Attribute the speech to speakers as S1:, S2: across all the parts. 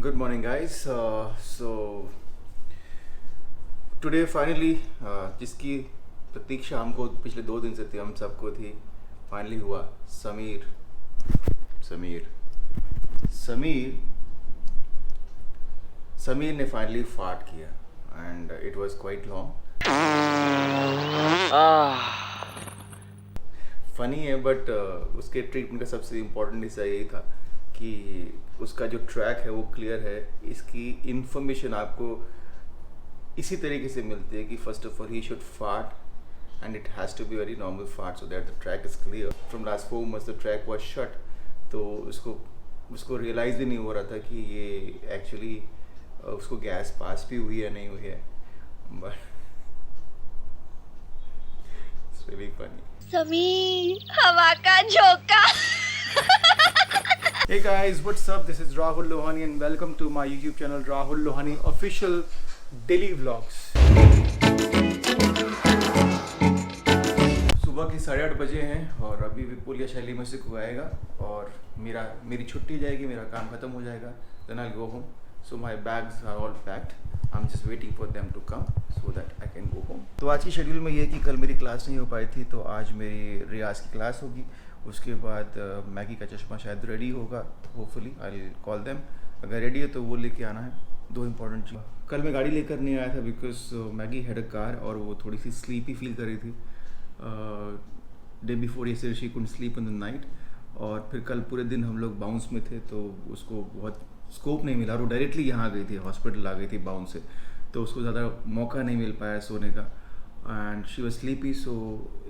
S1: Good morning, guys. So today finally, जिसकी प्रतीक्षा हमको पिछले 2 दिन से थी, हम सबको थी, फाइनली हुआ. समीर समीर समीर समीर ने फाइनली फाट किया and it was quite long. Funny है बट उसके ट्रीटमेंट का सबसे इम्पोर्टेंट हिस्सा यही था कि उसका जो ट्रैक है वो क्लियर है. इसकी इंफॉर्मेशन आपको इसी तरीके से मिलती है कि first of all he should fart and it has to be very normal fart so that the track is clear. From last 4 months the track was shut. तो उसको रियलाइज़ भी नहीं हो रहा था कि ये एक्चुअली उसको गैस पास भी हुई है नहीं हुई है. But it's really funny.
S2: Sameer हवा का झोंका.
S1: Hey guys, what's up? This is Rahul Lohani and welcome to my YouTube channel Rahul Lohani Official Daily Vlogs. सुबह के 8:30 बजे हैं और अभी विपुल या शैली में से कोई आएगा और मेरी छुट्टी जाएगी, मेरा काम ख़त्म हो जाएगा. Then I'll go home. So my bags are all packed. I'm just waiting for them to come so that I can go home. तो आज की शेड्यूल में ये है कि कल मेरी क्लास नहीं हो पाई थी तो आज मेरी रियाज की क्लास होगी. उसके बाद मैगी का चश्मा शायद रेडी होगा. Hopefully I will call them. अगर रेडी है तो वो लेके आना है. 2 इंपॉर्टेंट चीज़. कल मैं गाड़ी लेकर नहीं आया था because Maggi had a car और वो थोड़ी सी स्लीपी फील कर रही थी. डे बिफोर ये she couldn't sleep in the night. और फिर कल पूरे दिन हम लोग बाउंस में थे तो उसको बहुत स्कोप नहीं मिला. वो डायरेक्टली यहाँ आ गई थी, हॉस्पिटल आ गई थी बाउंस से, तो उसको ज़्यादा मौका नहीं मिल पाया सोने का. And she was sleepy. So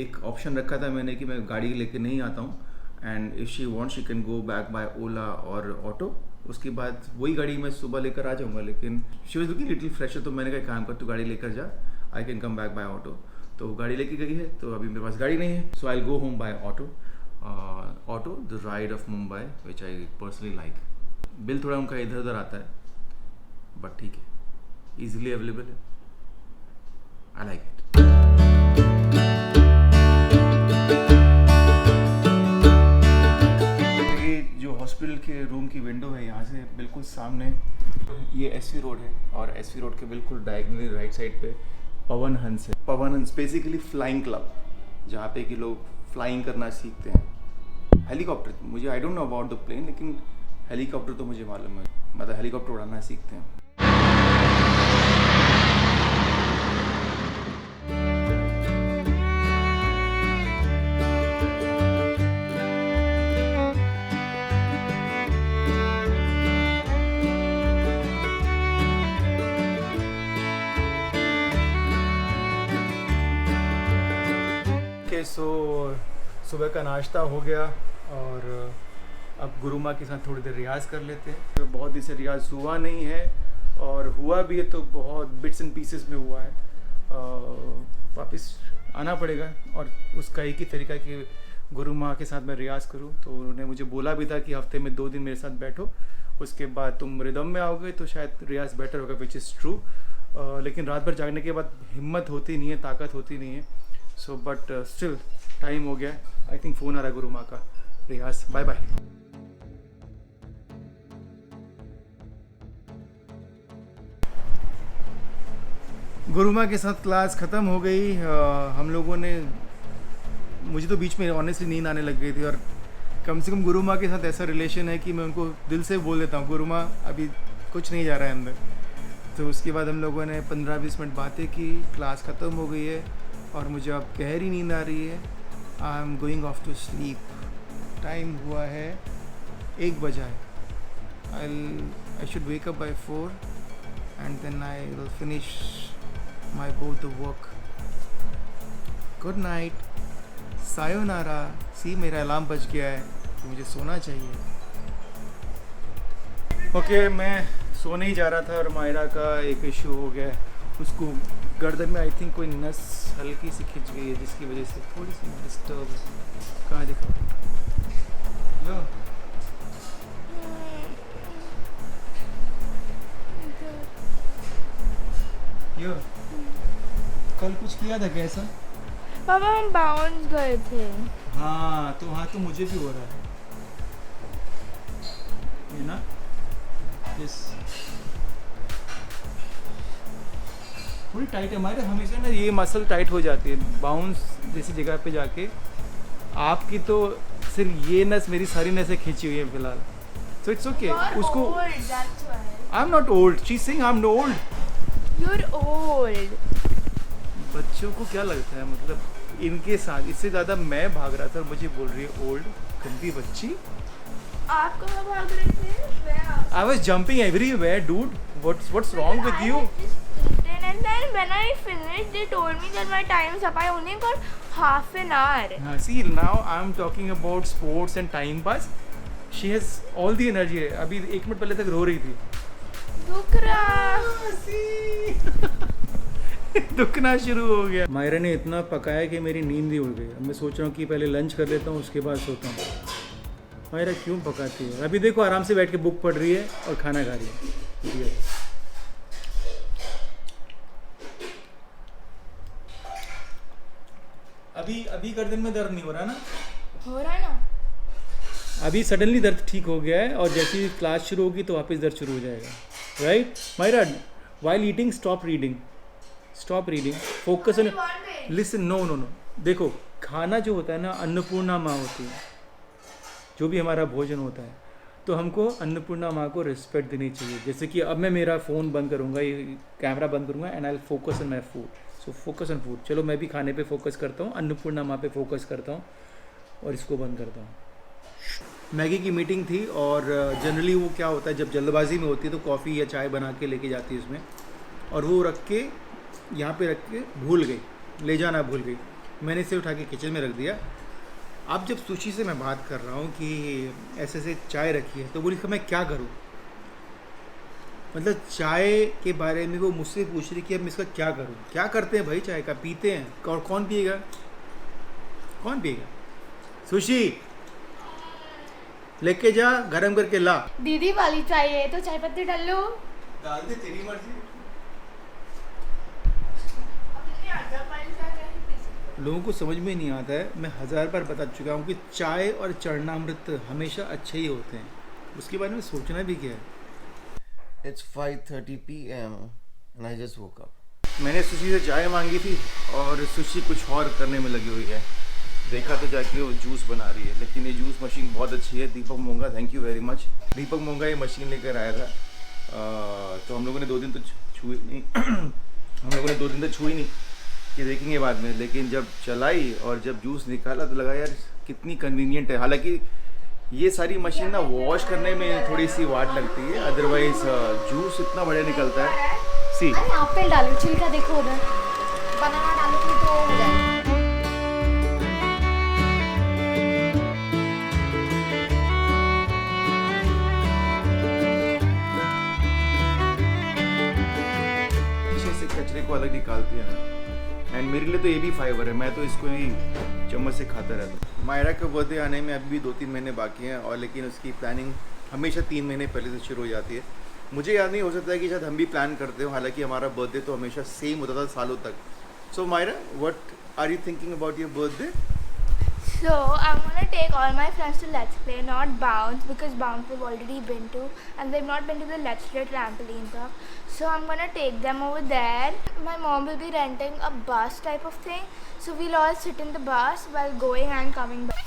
S1: एक ऑप्शन रखा था मैंने कि मैं गाड़ी लेके नहीं आता हूँ and if she want she can go back by Ola और ऑटो. उसके बाद वही गाड़ी मैं सुबह लेकर आ जाऊँगा. लेकिन she was looking little fresher तो मैंने कहा काम कर, तू गाड़ी लेकर जा, I can come back by auto. तो गाड़ी लेके गई है तो अभी मेरे पास गाड़ी नहीं है. So I go home by auto the ride of Mumbai which I personally like. बिल थोड़ा उनका इधर उधर आता है बट ठीक है, ईजिली अवेलेबल है. I like it. ये जो हॉस्पिटल के रूम की विंडो है यहाँ से बिल्कुल सामने ये एसवी रोड है और एसवी रोड के बिल्कुल डायगनली राइट साइड पे पवन हंस है. Pawan Hans basically flying club जहाँ पे कि लोग फ्लाइंग करना सीखते हैं. हेलीकॉप्टर मुझे I don't know about the plane, लेकिन हेलीकॉप्टर तो मुझे मालूम है. मतलब हेलीकॉप्टर उड़ाना सीखते हैं. सो सुबह का नाश्ता हो गया और अब गुरु माँ के साथ थोड़ी देर रियाज़ कर लेते हैं. तो बहुत दिन से रियाज़ हुआ नहीं है और हुआ भी है तो बहुत बिट्स एंड पीसेस में हुआ है. वापस आना पड़ेगा और उसका एक ही तरीका कि गुरु माँ के साथ मैं रियाज़ करूँ. तो उन्होंने मुझे बोला भी था कि हफ्ते में 2 दिन मेरे साथ बैठो, उसके बाद तुम रिदम में आओगे तो शायद रियाज़ बेटर होगा, विच इज़ ट्रू. लेकिन रात भर जागने के बाद हिम्मत होती नहीं है, ताकत होती नहीं है. सो बट स्टिल टाइम हो गया. आई थिंक फ़ोन आ रहा है गुरु माँ का. रियाज़ बाय बाय. गुरु माँ के साथ क्लास ख़त्म हो गई. हम लोगों ने, मुझे तो बीच में ऑनेस्टली नींद आने लग गई थी और कम से कम गुरु माँ के साथ ऐसा रिलेशन है कि मैं उनको दिल से बोल देता हूँ गुरु माँ अभी कुछ नहीं जा रहा है अंदर. तो उसके बाद हम लोगों ने 15-20 मिनट बातें की. क्लास ख़त्म हो गई है और मुझे अब गहरी नींद आ रही है. I am going off to sleep. Time हुआ है 1 बजा है. I should wake up by 4 and then I will finish my both the work. Good night, sayonara. See मेरा अलार्म बज गया है तो मुझे सोना चाहिए. ओके, मैं सोने ही जा रहा था और मायरा का एक इशू हो गया. उसको गर्दन में आई थिंक कोई नस हल्की सी खिंच गई है जिसकी वजह से थोड़ी सी डिस्टर्ब है. कहाँ देखो लो. यो कल कुछ किया था कैसा?
S2: पापा हम बाउंस गए थे.
S1: हाँ तो मुझे भी हो रहा है ये ना. Yes. थोड़ी टाइट है हमारे, हमेशा ना ये मसल टाइट हो जाती है बाउंस जैसी जगह पे जाके। आपकी तो सिर्फ ये नस, मेरी सारी नसें खींची हुई है फिलहाल। So it's okay. उसको I am not old, she is saying I am old.
S2: You're old.
S1: बच्चों को क्या लगता है, मतलब इनके साथ इससे ज़्यादा मैं भाग रहा था और मुझे बोल रही है ओल्ड, गंदी बच्ची।
S2: आप कहाँ भाग रहे थे?
S1: I was jumping everywhere, dude. What's wrong with you?
S2: And then when I finished, they told me that my time is up. I only got half an hour.
S1: See, now I'm talking about sports and time pass. She has all the energy. अभी 1 minute पहले तक रो रही थी।
S2: दुख रहा।
S1: दुखना शुरू हो गया। मायरा ने इतना पकाया कि मेरी नींद ही उड़ गई। अब मैं सोच रहा हूँ कि पहले लंच कर लेता हूँ, उसके बाद सोता हूँ। मायरा क्यों पकाती है? अभी देखो आराम से बैठ के बुक पढ़ रही है और खाना खा रही है। अभी गर्दन में दर्द नहीं हो रहा ना?
S2: हो रहा है ना?
S1: अभी सडनली दर्द ठीक हो गया है और जैसे ही क्लास शुरू होगी तो वापस दर्द शुरू हो जाएगा, right? Myra, while eating stop reading, focus on, listen, no, देखो खाना जो होता है ना, अन्नपूर्णा माँ होती है, जो भी हमारा भोजन होता है, तो हमको अन्नपूर्णा माँ को रिस्पेक्ट देनी चाहिए। जैसे कि अब मैं मेरा फ़ोन बंद करूँगा, ये कैमरा बंद करूँगा and I will focus on my food. So focus on food. चलो मैं भी खाने पे फोकस करता हूँ, अन्नपूर्णा माँ पे फोकस करता हूँ और इसको बंद करता हूँ। मैगी की मीटिंग थी और जनरली वो क्या होता है, जब जल्दबाजी में होती है तो कॉफ़ी या चाय बना के लेके जाती है उसमें, और वो रख के यहाँ पे रख के भूल गई, ले जाना भूल गई। मैंने इसे उठा के किचन में रख दिया। अब जब सुशी से मैं बात कर रहा हूँ कि ऐसे ऐसे चाय रखी है, तो बोली मैं क्या करूँ? मतलब चाय के बारे में वो मुझसे पूछ रही कि अब मैं इसका क्या करूँ? क्या करते हैं भाई चाय का? पीते हैं, और कौन पिएगा? सुशी लेके जा, गरम करके ला।
S2: दीदी वाली चाहिए तो चाय पत्ती डाल लो।
S1: डाल दे, तेरी मर्जी। लोगों को समझ में नहीं आता है, मैं 1000 बार बता चुका हूँ कि चाय और चरणामृत हमेशा अच्छे ही होते हैं, उसके बारे में सोचना भी क्या है।
S3: It's 5:30 p.m. and I just woke up.
S1: मैंने सुशी से चाय मांगी थी और सुशी कुछ और करने में लगी हुई है। देखा तो जाके वो जूस बना रही है, लेकिन ये जूस मशीन बहुत अच्छी है। दीपक मोंगा, थैंक यू वेरी मच। दीपक मोंगा ये मशीन लेकर आया था, तो हम लोगों ने 2 दिन तो छुई नहीं छुई नहीं कि देखेंगे बाद में, लेकिन जब चलाई और जब जूस निकाला तो लगा यार कितनी कन्वीनियंट है। हालांकि ये सारी मशीन ना वॉश करने में थोड़ी सी वाट लगती है, अदरवाइज जूस इतना बढ़िया निकलता है। सी
S2: एप्पल डालो, छिलका देखो उधर, बनाना डालोगे तो हो जाएगा।
S1: कचरे को अलग निकालती है ना, एंड मेरे लिए तो ये भी फाइबर है, मैं तो इसको ही चम्मच से खाता रहता हूँ। मायरा का बर्थडे आने में अभी भी 2-3 महीने बाकी हैं, और लेकिन उसकी प्लानिंग हमेशा 3 महीने पहले से शुरू हो जाती है। मुझे याद नहीं, हो सकता है कि शायद हम भी प्लान करते हो, हालांकि हमारा बर्थडे तो हमेशा सेम होता था सालों तक। So Myra, what are you thinking about your birthday?
S2: So I'm gonna take all my friends to Let's Play, not Bounce, because Bounce we've already been to, and they've not been to the Let's Play trampoline park. So I'm gonna take them over there. My mom will be renting a bus type of thing, so we'll all sit in the bus while going and coming back.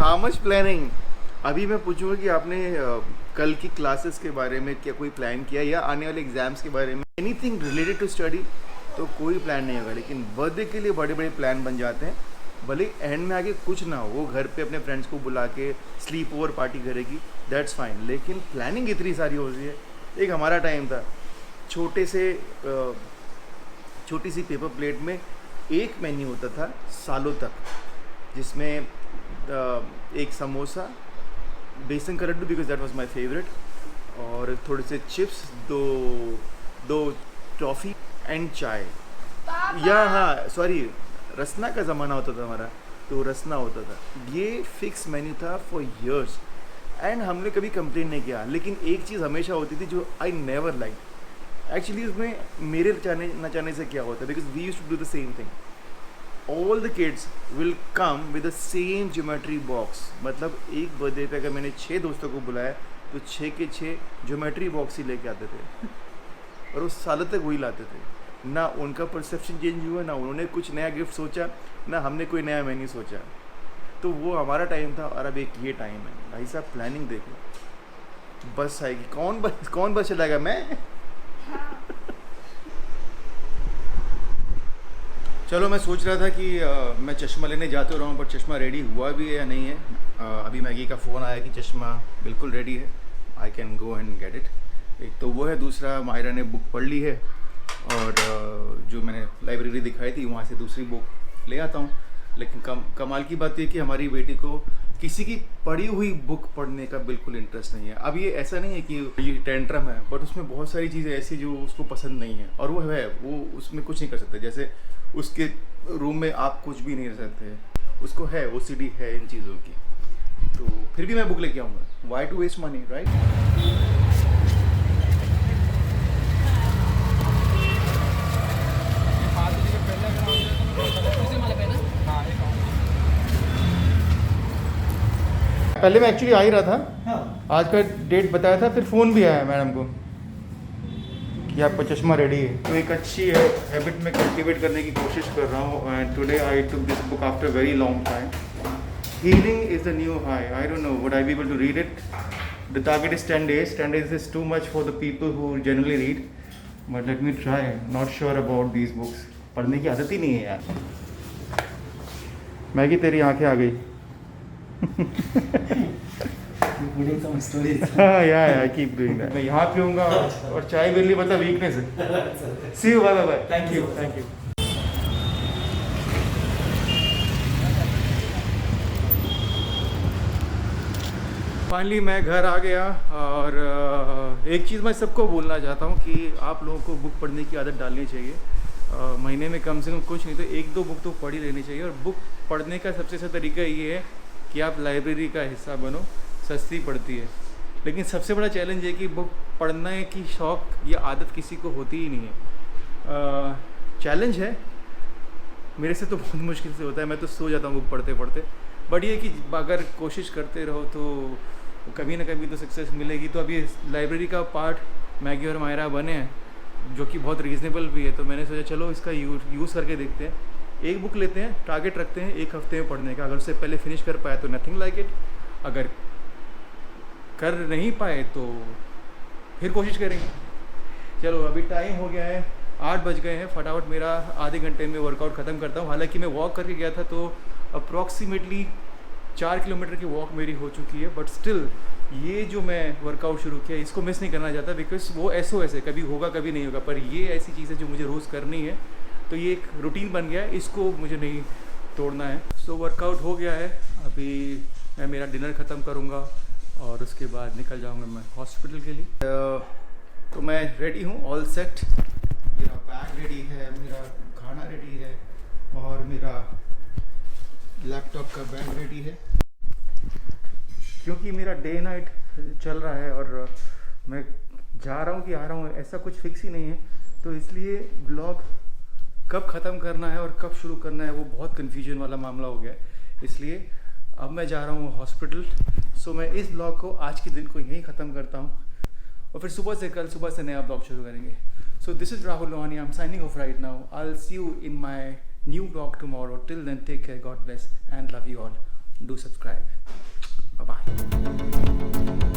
S1: How much planning? अभी मैं पूछूंगा कि आपने कल की classes के बारे में क्या कोई प्लान किया, या आने वाले एग्जाम्स के बारे में, एनीथिंग रिलेटेड टू स्टडी, तो कोई प्लान नहीं होगा। लेकिन बर्थडे के लिए बड़े बड़े प्लान बन जाते हैं, भले एंड में आगे कुछ ना हो, वो घर पे अपने फ्रेंड्स को बुला के स्लीप ओवर पार्टी करेगी, दैट्स फाइन, लेकिन प्लानिंग इतनी सारी होती है। एक हमारा टाइम था, छोटी सी पेपर प्लेट में एक मेन्यू होता था सालों तक, जिसमें एक समोसा, बेसन का लड्डू because that was my favourite, और थोड़े से चिप्स, दो टॉफ़ी एंड चाय, या हाँ सॉरी रसना का ज़माना होता था हमारा, तो रसना होता था। ये फिक्स मेन्यू था फॉर इयर्स, एंड हमने कभी कंप्लेन नहीं किया। लेकिन एक चीज़ हमेशा होती थी जो आई नेवर लाइक, एक्चुअली उसमें मेरे चाहने न चाहने से क्या होता है, because we used to do the same thing. All the kids will come with the same geometry box. मतलब एक बर्थडे पे अगर मैंने 6 दोस्तों को बुलाया तो 6 के 6 ज्योमेट्री बॉक्स ही लेके आते थे और वो सालों तक वही लाते थे. ना उनका परसेप्शन चेंज हुआ, ना उन्होंने कुछ नया गिफ्ट सोचा, ना हमने कोई नया मेन्यू सोचा. तो वो हमारा टाइम था और अब एक ये टाइम है. भाई साहब प्लानिंग देखो, बस आएगी, कौन बस चलाएगा? मैं. चलो मैं सोच रहा था कि मैं चश्मा लेने जा तो रहा हूँ, बट चश्मा रेडी हुआ भी है या नहीं है. अभी मैगी का फ़ोन आया कि चश्मा बिल्कुल रेडी है, I can go and get it. एक तो वो है, दूसरा मायरा ने बुक पढ़ ली है और जो मैंने लाइब्रेरी दिखाई थी वहाँ से दूसरी बुक ले आता हूँ. लेकिन कमाल की बात ये कि हमारी बेटी को किसी की पढ़ी हुई बुक पढ़ने का बिल्कुल इंटरेस्ट नहीं है. अब ये ऐसा नहीं है कि ये टेंट्रम है, बट उसमें बहुत सारी चीज़ें ऐसी जो उसको पसंद नहीं है और वो उसमें कुछ नहीं कर सकते. जैसे उसके रूम में आप कुछ भी नहीं रह सकते, उसको है OCD है इन चीज़ों की. तो फिर भी मैं बुक लेके आऊँगा. Why to waste money, right? पहले मैं एक्चुअली आ ही रहा था. आज का डेट बताया था, फिर फ़ोन भी आया मैडम को कि आपका चश्मा रेडी है. तो एक अच्छी हैबिट में कल्टीवेट करने की कोशिश कर रहा हूँ. And today I took this book after very long time. Healing is the new high. I don't know would I be able to read it. The target is 10 days. 10 days is too much for the people who generally read, but let me try. Not sure about these books. पढ़ने की आदत ही नहीं है यार. Maggi तेरी आंखें आ गई. yeah, I keep doing that. मैं यहाँ पीऊँगा और चाय मेरे लिए मतलब वीकनेस है. See you, bye. Thank you. Finally मैं घर आ गया और एक चीज़ मैं सबको बोलना चाहता हूँ कि आप लोगों को बुक पढ़ने की आदत डालनी चाहिए. महीने में कम से कम कुछ नहीं तो 1-2 बुक तो पढ़ ही लेनी चाहिए. और बुक पढ़ने का सबसे अच्छा तरीका ये है कि आप लाइब्रेरी का हिस्सा बनो. सस्ती पड़ती है, लेकिन सबसे बड़ा चैलेंज है कि बुक पढ़ने की शौक़ या आदत किसी को होती ही नहीं है. चैलेंज है. मेरे से तो बहुत मुश्किल से होता है, मैं तो सो जाता हूँ बुक पढ़ते पढ़ते. बट ये कि अगर कोशिश करते रहो तो कभी ना कभी तो सक्सेस मिलेगी. तो अभी लाइब्रेरी का पार्ट मैगी और मायरा बने हैं, जो कि बहुत रीज़नेबल भी है. तो मैंने सोचा चलो इसका यूज़ करके देखते हैं. एक बुक लेते हैं, टारगेट रखते हैं 1 हफ्ते में पढ़ने का. अगर उससे पहले फिनिश कर पाया तो नथिंग लाइक इट. अगर कर नहीं पाए तो फिर कोशिश करेंगे. चलो अभी टाइम हो गया है, 8 बज गए हैं. फटाफट मेरा आधे घंटे में वर्कआउट ख़त्म करता हूँ. हालांकि मैं वॉक करके गया था तो अप्रॉक्सीमेटली 4 किलोमीटर की वॉक मेरी हो चुकी है. बट स्टिल ये जो मैं वर्कआउट शुरू किया इसको मिस नहीं करना चाहता, बिकॉज वो SOS है, कभी होगा कभी नहीं होगा. पर ये ऐसी चीज़ है जो मुझे रोज़ करनी है. तो ये एक रूटीन बन गया है, इसको मुझे नहीं तोड़ना है. सो वर्कआउट हो गया है. अभी मैं मेरा डिनर ख़त्म करूँगा और उसके बाद निकल जाऊँगा मैं हॉस्पिटल के लिए. तो मैं रेडी हूँ, ऑल सेट. मेरा बैग रेडी है, मेरा खाना रेडी है और मेरा लैपटॉप का बैग रेडी है. क्योंकि मेरा डे नाइट चल रहा है और मैं जा रहा हूँ कि आ रहा हूँ ऐसा कुछ फिक्स ही नहीं है. तो इसलिए ब्लॉग कब ख़त्म करना है और कब शुरू करना है वो बहुत कन्फ्यूजन वाला मामला हो गया है. इसलिए अब मैं जा रहा हूँ हॉस्पिटल. सो मैं इस ब्लॉग को आज के दिन को यहीं ख़त्म करता हूँ और फिर कल सुबह से नया ब्लॉग शुरू करेंगे. So this is Rahul Lohani. I am signing off right now. I will see you in my new blog tomorrow. Till then take care, God bless and love you all. Do subscribe. Bye bye.